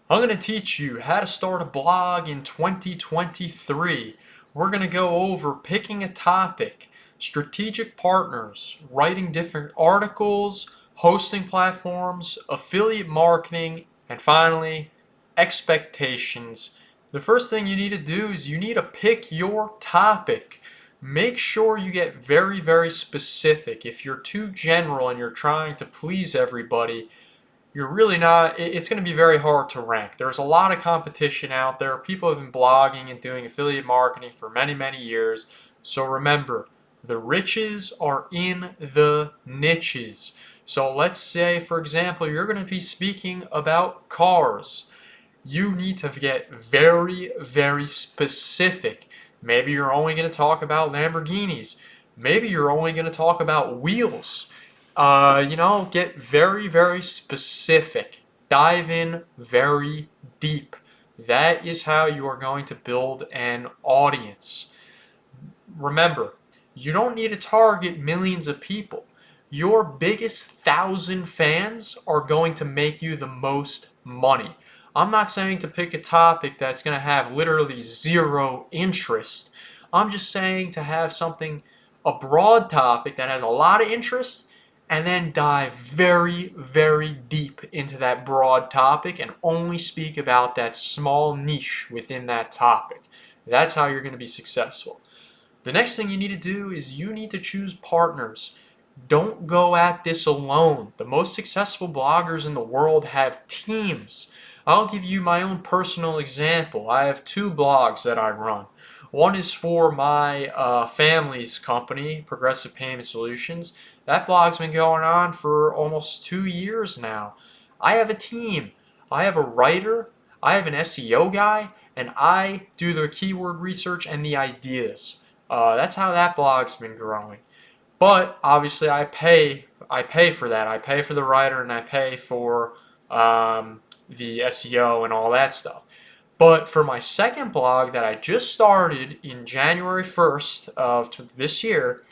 I'm going to teach you how to start a blog in 2023. We're going to go over picking a topic, strategic partners, writing different articles, hosting platforms, affiliate marketing, and finally, expectations. The first thing you need to do is you need to pick your topic. Make sure you get very, very specific. If you're too general and you're trying to please everybody, you're really not, it's going to be very hard to rank. There's a lot of competition out there. People have been blogging and doing affiliate marketing for many, many years. So remember, the riches are in the niches. So let's say, for example, you're going to be speaking about cars. You need to get very, very specific. Maybe you're only going to talk about Lamborghinis. Maybe you're only going to talk about wheels. Get very, very specific. Dive in very deep. That is how you are going to build an audience. Remember, you don't need to target millions of people. Your biggest 1,000 fans are going to make you the most money. I'm not saying to pick a topic that's going to have literally zero interest. I'm just saying to have something, a broad topic that has a lot of interest, and then dive very, very deep into that broad topic and only speak about that small niche within that topic. That's how you're going to be successful. The next thing you need to do is you need to choose partners. Don't go at this alone. The most successful bloggers in the world have teams. I'll give you my own personal example. I have two blogs that I run. One is for my family's company, Progressive Payment Solutions. That blog's been going on for almost 2 years now. I have a team. I have a writer, I have an SEO guy, and I do the keyword research and the ideas. That's how that blog's been growing. But obviously, I pay for that. I pay for the writer and I pay for the SEO and all that stuff. But for my second blog that I just started in January 1st of this year,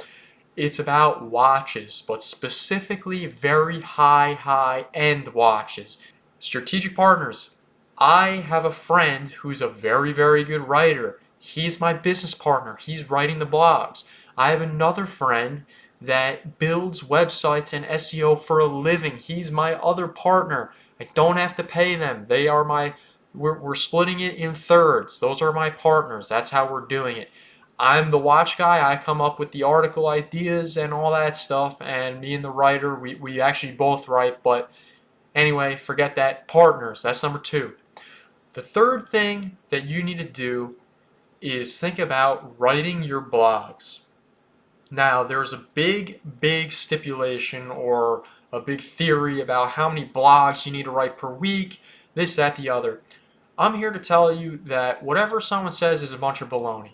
it's about watches, but specifically very high-end watches. Strategic partners. I have a friend who's a very, very good writer. He's my business partner. He's writing the blogs. I have another friend that builds websites and SEO for a living. He's my other partner. I don't have to pay them. They are we're splitting it in thirds. Those are my partners. That's how we're doing it. I'm the watch guy. I come up with the article ideas and all that stuff. And me and the writer, we actually both write. But anyway, forget that. Partners. That's number two. The third thing that you need to do is think about writing your blogs. Now, there's a big, big stipulation or a big theory about how many blogs you need to write per week, this, that, the other. I'm here to tell you that whatever someone says is a bunch of baloney.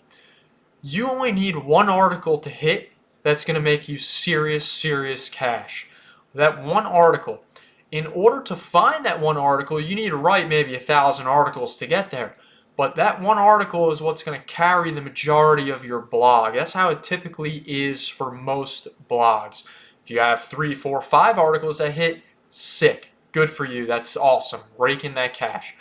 You only need one article to hit that's going to make you serious, serious cash. That one article. In order to find that one article, you need to write maybe 1,000 articles to get there. But that one article is what's going to carry the majority of your blog. That's how it typically is for most blogs. If you have 3, 4, 5 articles that hit, sick. Good for you. That's awesome. Rake in that cash.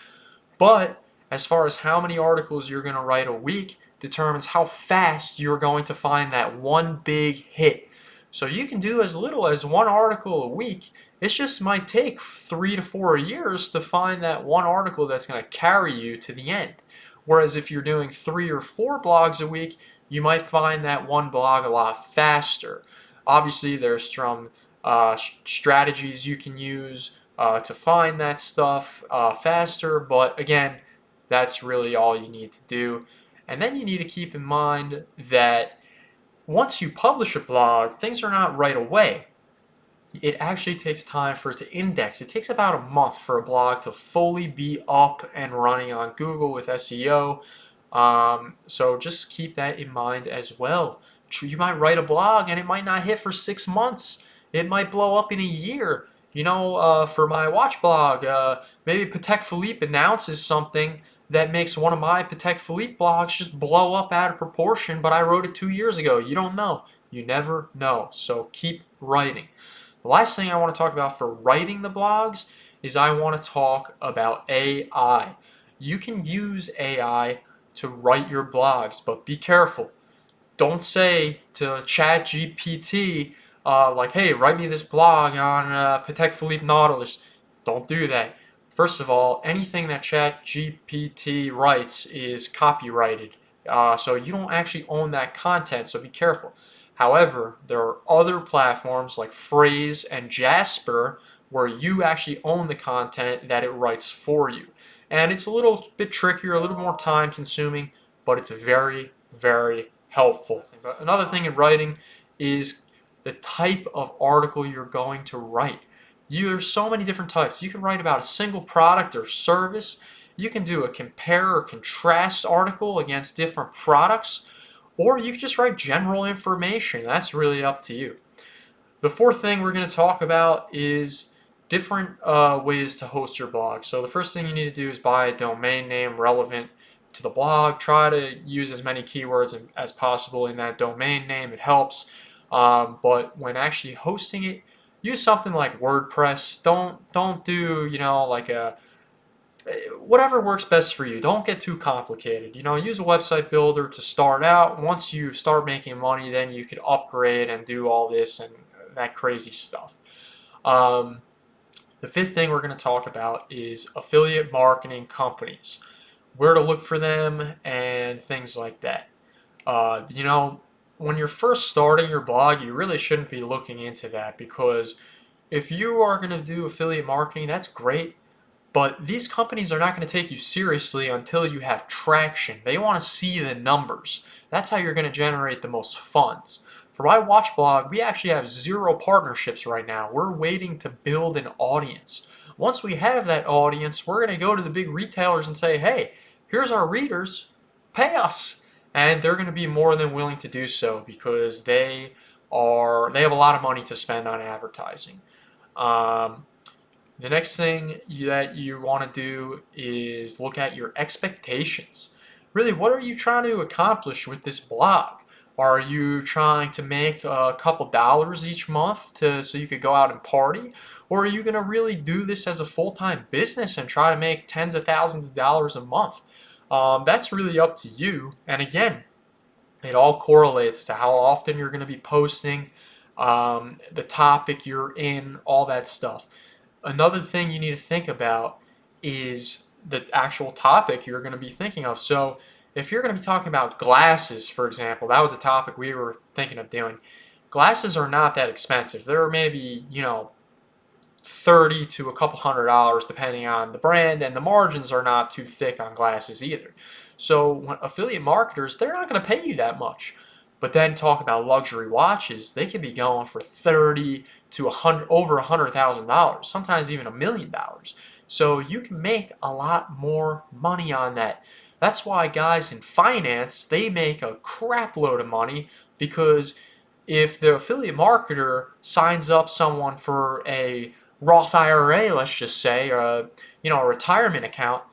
But as far as how many articles you're going to write a week determines how fast you're going to find that one big hit. So you can do as little as one article a week. It just might take 3 to 4 years to find that one article that's going to carry you to the end. Whereas if you're doing 3 or 4 blogs a week, you might find that one blog a lot faster. Obviously, there's some strategies you can use to find that stuff faster, but again, that's really all you need to do. And then you need to keep in mind that once you publish a blog, things are not right away. It actually takes time for it to index. It takes about a month for a blog to fully be up and running on Google with SEO. So just keep that in mind as well. You might write a blog and it might not hit for 6 months. It might blow up in a year. For my watch blog, maybe Patek Philippe announces something that makes one of my Patek Philippe blogs just blow up out of proportion, but I wrote it 2 years ago. You don't know. You never know. So keep writing. The last thing I want to talk about for writing the blogs is I want to talk about AI. You can use AI to write your blogs, but be careful. Don't say to ChatGPT, like, hey, write me this blog on Patek Philippe Nautilus. Don't do that. First of all, anything that ChatGPT writes is copyrighted. So you don't actually own that content, so be careful. However, there are other platforms like Phrase and Jasper where you actually own the content that it writes for you. And it's a little bit trickier, a little more time consuming, but it's very, very helpful. But another thing in writing is the type of article you're going to write. There's so many different types. You can write about a single product or service. You can do a compare or contrast article against different products, or you can just write general information. That's really up to you. The fourth thing we're going to talk about is different ways to host your blog. So the first thing you need to do is buy a domain name relevant to the blog. Try to use as many keywords as possible in that domain name. It helps. But when actually hosting it, use something like WordPress. Don't do, like a whatever works best for you. Don't get too complicated. Use a website builder to start out. Once you start making money, then you could upgrade and do all this and that crazy stuff. The fifth thing we're going to talk about is affiliate marketing companies, where to look for them and things like that. When you're first starting your blog, you really shouldn't be looking into that, because if you are going to do affiliate marketing, that's great. But these companies are not going to take you seriously until you have traction. They want to see the numbers. That's how you're going to generate the most funds. For my watch blog, we actually have 0 partnerships right now. We're waiting to build an audience. Once we have that audience, we're going to go to the big retailers and say, hey, here's our readers, pay us. And they're going to be more than willing to do so, because they have a lot of money to spend on advertising. The next thing that you want to do is look at your expectations. Really, what are you trying to accomplish with this blog? Are you trying to make a couple dollars each month so you could go out and party? Or are you going to really do this as a full-time business and try to make tens of thousands of dollars a month? That's really up to you. And again, it all correlates to how often you're going to be posting, the topic you're in, all that stuff. Another thing you need to think about is the actual topic you're going to be thinking of. So if you're going to be talking about glasses, for example, that was a topic we were thinking of doing. Glasses are not that expensive. They're maybe, $30 to a couple $100 depending on the brand, and the margins are not too thick on glasses either. So when affiliate marketers, they're not going to pay you that much. But then talk about luxury watches, they could be going for $30 to over $100,000, sometimes even $1 million. So you can make a lot more money on that. That's why guys in finance, they make a crap load of money, because if the affiliate marketer signs up someone for a Roth IRA, let's just say, a retirement account,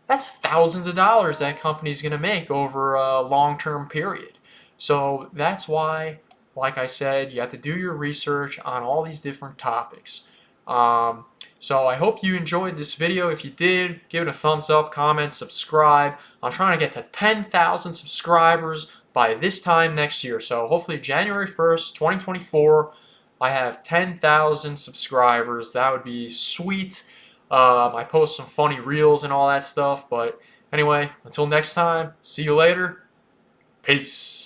that's thousands of dollars that company's going to make over a long-term period. So that's why, like I said, you have to do your research on all these different topics. So I hope you enjoyed this video. If you did, give it a thumbs up, comment, subscribe. I'm trying to get to 10,000 subscribers by this time next year. So hopefully January 1st, 2024, I have 10,000 subscribers. That would be sweet. I post some funny reels and all that stuff. But anyway, until next time, see you later. Peace.